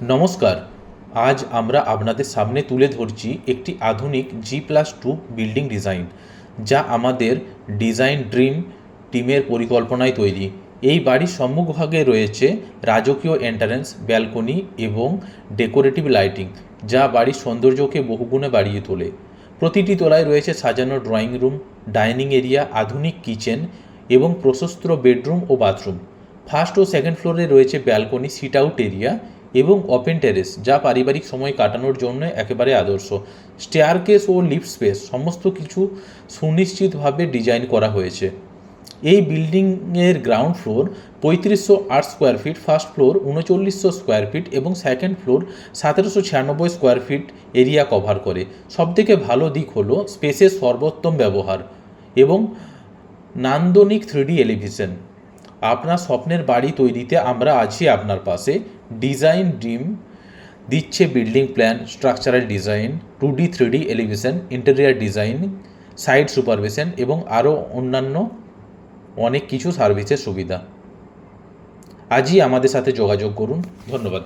নমস্কার। আজ আমরা আপনাদের সামনে তুলে ধরছি একটি আধুনিক G+2 বিল্ডিং ডিজাইন, যা আমাদের ডিজাইন ড্রিম টিমের পরিকল্পনায় তৈরি। এই বাড়ির সম্মুখভাগে রয়েছে রাজকীয় এন্ট্রান্স, ব্যালকনি এবং ডেকোরেটিভ লাইটিং, যা বাড়ির সৌন্দর্যকে বহুগুণে বাড়িয়ে তোলে। প্রতিটি তলায় রয়েছে সাজানো ড্রয়িং রুম, ডাইনিং এরিয়া, আধুনিক কিচেন এবং প্রশস্ত বেডরুম ও বাথরুম। ফার্স্ট ও সেকেন্ড ফ্লোরে রয়েছে ব্যালকনি, সিট আউট এরিয়া এবং ওপেন টেরেস, যা পারিবারিক সময় কাটানোর জন্য একেবারে আদর্শ। স্টেয়ারকেস ও লিফট স্পেস সমস্ত কিছু সুনিশ্চিতভাবে ডিজাইন করা হয়েছে। এই বিল্ডিংয়ের ground floor ৩৫০৮ square feet, first floor ৩৯০০ square feet এবং second floor ১৭৯৬ square feet area cover করে। সবথেকে ভালো দিক হলো স্পেসের সর্বোত্তম ব্যবহার এবং নান্দনিক 3D এলিভেশন। আপনার স্বপ্নের বাড়ি তৈরিতে আমরা আছি আপনার পাশে। ডিজাইন ড্রিম দিচ্ছে building plan, structural design, 2D 3D elevation, interior design, site supervision এবং আরও অন্যান্য অনেক কিছু সার্ভিসের সুবিধা। আজই আমাদের সাথে যোগাযোগ করুন। ধন্যবাদ।